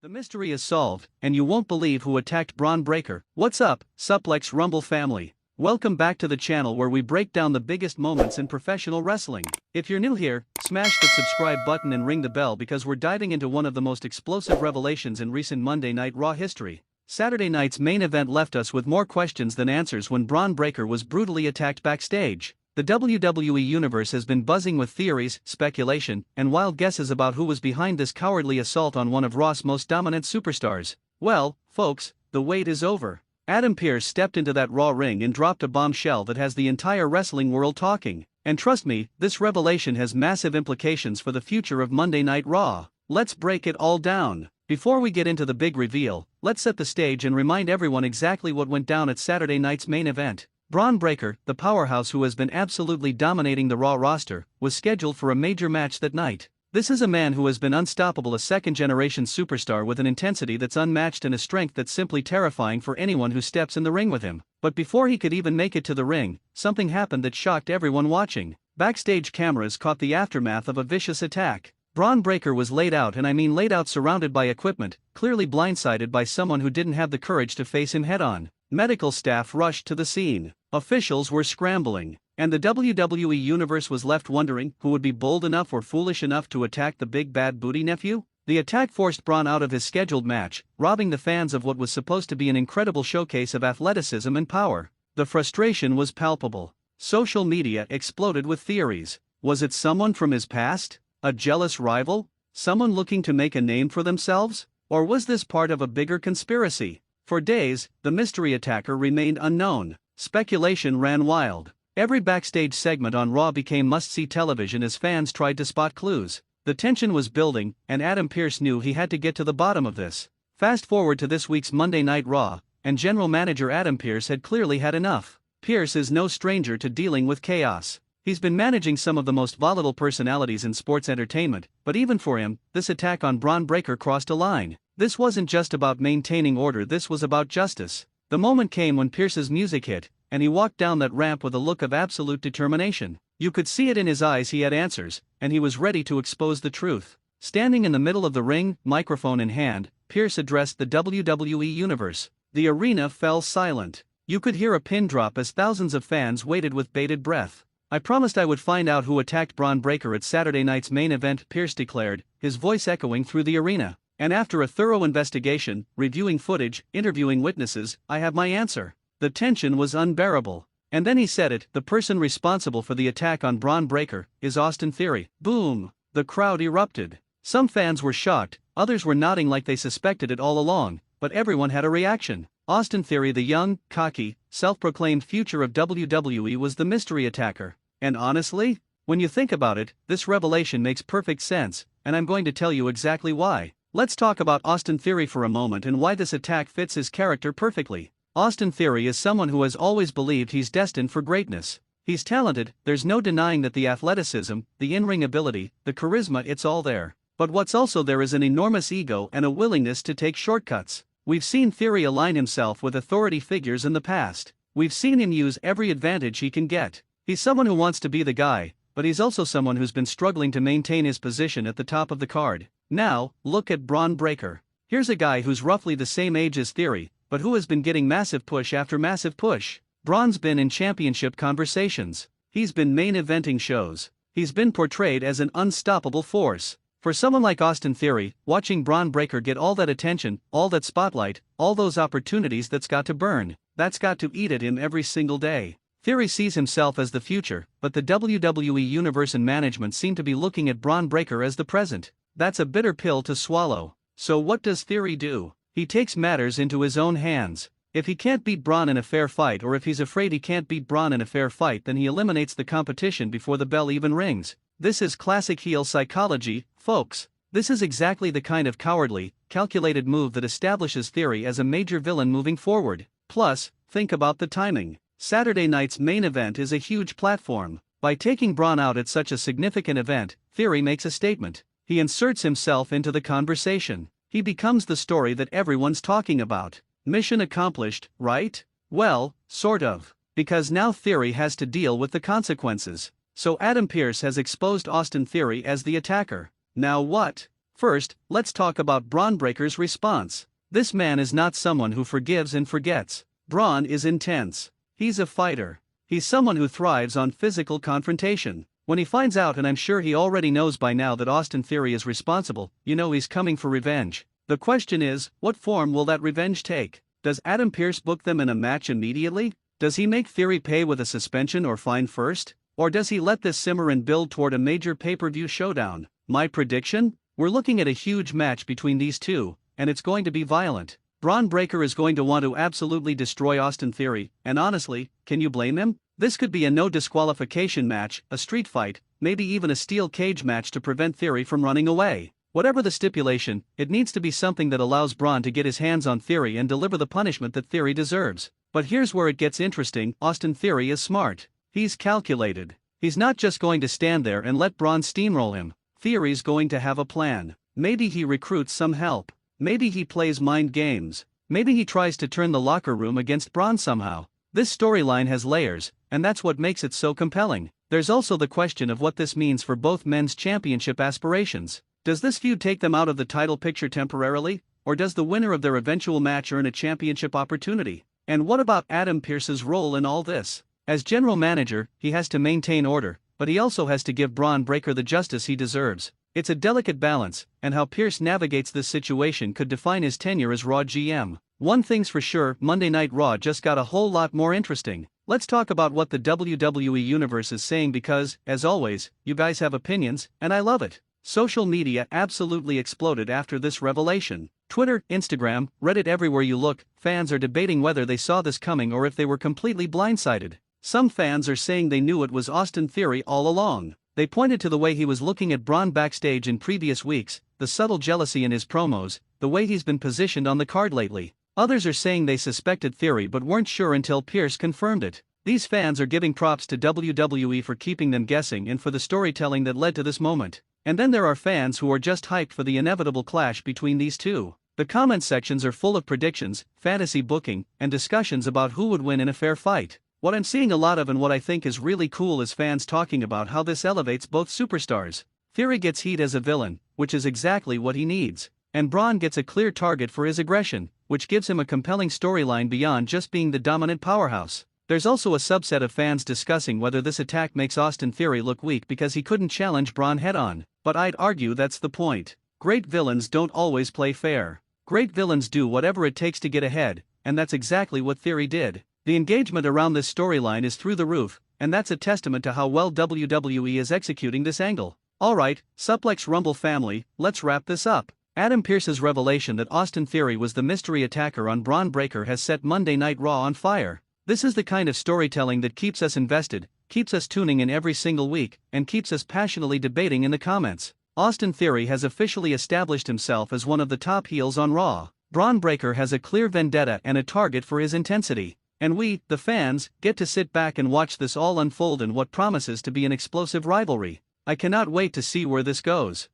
The mystery is solved, and you won't believe who attacked Bron Breakker. What's up, Suplex Rumble family? Welcome back to the channel where we break down the biggest moments in professional wrestling. If you're new here, smash the subscribe button and ring the bell because we're diving into one of the most explosive revelations in recent Monday Night Raw history. Saturday night's main event left us with more questions than answers when Bron Breakker was brutally attacked backstage. The WWE Universe has been buzzing with theories, speculation, and wild guesses about who was behind this cowardly assault on one of Raw's most dominant superstars. Well, folks, the wait is over. Adam Pearce stepped into that Raw ring and dropped a bombshell that has the entire wrestling world talking. And trust me, this revelation has massive implications for the future of Monday Night Raw. Let's break it all down. Before we get into the big reveal, let's set the stage and remind everyone exactly what went down at Saturday night's main event. Bron Breakker, the powerhouse who has been absolutely dominating the Raw roster, was scheduled for a major match that night. This is a man who has been unstoppable, a second-generation superstar with an intensity that's unmatched and a strength that's simply terrifying for anyone who steps in the ring with him. But before he could even make it to the ring, something happened that shocked everyone watching. Backstage cameras caught the aftermath of a vicious attack. Bron Breakker was laid out, and I mean laid out, surrounded by equipment, clearly blindsided by someone who didn't have the courage to face him head-on. Medical staff rushed to the scene. Officials were scrambling, and the WWE Universe was left wondering who would be bold enough or foolish enough to attack the big bad booty nephew. The attack forced Bron out of his scheduled match, robbing the fans of what was supposed to be an incredible showcase of athleticism and power. The frustration was palpable. Social media exploded with theories. Was it someone from his past? A jealous rival? Someone looking to make a name for themselves? Or was this part of a bigger conspiracy? For days, the mystery attacker remained unknown. Speculation ran wild. Every backstage segment on Raw became must-see television as fans tried to spot clues. The tension was building, and Adam Pearce knew he had to get to the bottom of this. Fast forward to this week's Monday Night Raw, and General Manager Adam Pearce had clearly had enough. Pearce is no stranger to dealing with chaos. He's been managing some of the most volatile personalities in sports entertainment, but even for him, this attack on Bron Breakker crossed a line. This wasn't just about maintaining order, this was about justice. The moment came when Pearce's music hit, and he walked down that ramp with a look of absolute determination. You could see it in his eyes. He had answers, and he was ready to expose the truth. Standing in the middle of the ring, microphone in hand, Pearce addressed the WWE Universe. The arena fell silent. You could hear a pin drop as thousands of fans waited with bated breath. I promised I would find out who attacked Bron Breakker at Saturday night's main event, Pearce declared, his voice echoing through the arena. And after a thorough investigation, reviewing footage, interviewing witnesses, I have my answer. The tension was unbearable. And then he said it, the person responsible for the attack on Bron Breakker is Austin Theory. Boom! The crowd erupted. Some fans were shocked, others were nodding like they suspected it all along, but everyone had a reaction. Austin Theory, the young, cocky, self-proclaimed future of WWE, was the mystery attacker. And honestly, when you think about it, this revelation makes perfect sense, and I'm going to tell you exactly why. Let's talk about Austin Theory for a moment and why this attack fits his character perfectly. Austin Theory is someone who has always believed he's destined for greatness. He's talented, there's no denying that. The athleticism, the in-ring ability, the charisma, it's all there. But what's also there is an enormous ego and a willingness to take shortcuts. We've seen Theory align himself with authority figures in the past. We've seen him use every advantage he can get. He's someone who wants to be the guy, but he's also someone who's been struggling to maintain his position at the top of the card. Now, look at Bron Breakker. Here's a guy who's roughly the same age as Theory, but who has been getting massive push after massive push. Bron's been in championship conversations. He's been main eventing shows. He's been portrayed as an unstoppable force. For someone like Austin Theory, watching Bron Breakker get all that attention, all that spotlight, all those opportunities, that's got to burn. That's got to eat at him every single day. Theory sees himself as the future, but the WWE Universe and management seem to be looking at Bron Breakker as the present. That's a bitter pill to swallow. So what does Theory do? He takes matters into his own hands. If he can't beat Bron in a fair fight, or if he's afraid he can't beat Bron in a fair fight, then he eliminates the competition before the bell even rings. This is classic heel psychology, folks. This is exactly the kind of cowardly, calculated move that establishes Theory as a major villain moving forward. Plus, think about the timing. Saturday night's main event is a huge platform. By taking Bron out at such a significant event, Theory makes a statement. He inserts himself into the conversation. He becomes the story that everyone's talking about. Mission accomplished, right? Well, sort of. Because now Theory has to deal with the consequences. So Adam Pearce has exposed Austin Theory as the attacker. Now what? First, let's talk about Bron Breaker's response. This man is not someone who forgives and forgets. Bron is intense. He's a fighter. He's someone who thrives on physical confrontation. When he finds out, and I'm sure he already knows by now, that Austin Theory is responsible, he's coming for revenge. The question is, what form will that revenge take? Does Adam Pearce book them in a match immediately? Does he make Theory pay with a suspension or fine first? Or does he let this simmer and build toward a major pay-per-view showdown? My prediction? We're looking at a huge match between these two, and it's going to be violent. Bron Breakker is going to want to absolutely destroy Austin Theory, and honestly, can you blame him? This could be a no disqualification match, a street fight, maybe even a steel cage match to prevent Theory from running away. Whatever the stipulation, it needs to be something that allows Bron to get his hands on Theory and deliver the punishment that Theory deserves. But here's where it gets interesting. Austin Theory is smart. He's calculated. He's not just going to stand there and let Bron steamroll him. Theory's going to have a plan. Maybe he recruits some help. Maybe he plays mind games. Maybe he tries to turn the locker room against Bron somehow. This storyline has layers, and that's what makes it so compelling. There's also the question of what this means for both men's championship aspirations. Does this feud take them out of the title picture temporarily, or does the winner of their eventual match earn a championship opportunity? And what about Adam Pearce's role in all this? As general manager, he has to maintain order, but he also has to give Bron Breakker the justice he deserves. It's a delicate balance, and how Pearce navigates this situation could define his tenure as Raw GM. One thing's for sure, Monday Night Raw just got a whole lot more interesting. Let's talk about what the WWE Universe is saying because, as always, you guys have opinions, and I love it. Social media absolutely exploded after this revelation. Twitter, Instagram, Reddit, everywhere you look, fans are debating whether they saw this coming or if they were completely blindsided. Some fans are saying they knew it was Austin Theory all along. They pointed to the way he was looking at Bron backstage in previous weeks, the subtle jealousy in his promos, the way he's been positioned on the card lately. Others are saying they suspected Theory but weren't sure until Pearce confirmed it. These fans are giving props to WWE for keeping them guessing and for the storytelling that led to this moment. And then there are fans who are just hyped for the inevitable clash between these two. The comment sections are full of predictions, fantasy booking, and discussions about who would win in a fair fight. What I'm seeing a lot of and what I think is really cool is fans talking about how this elevates both superstars. Theory gets heat as a villain, which is exactly what he needs. And Bron gets a clear target for his aggression, which gives him a compelling storyline beyond just being the dominant powerhouse. There's also a subset of fans discussing whether this attack makes Austin Theory look weak because he couldn't challenge Bron head-on, but I'd argue that's the point. Great villains don't always play fair. Great villains do whatever it takes to get ahead, and that's exactly what Theory did. The engagement around this storyline is through the roof, and that's a testament to how well WWE is executing this angle. Alright, Suplex Rumble family, let's wrap this up. Adam Pearce's revelation that Austin Theory was the mystery attacker on Bron Breakker has set Monday Night Raw on fire. This is the kind of storytelling that keeps us invested, keeps us tuning in every single week, and keeps us passionately debating in the comments. Austin Theory has officially established himself as one of the top heels on Raw. Bron Breakker has a clear vendetta and a target for his intensity. And we, the fans, get to sit back and watch this all unfold in what promises to be an explosive rivalry. I cannot wait to see where this goes.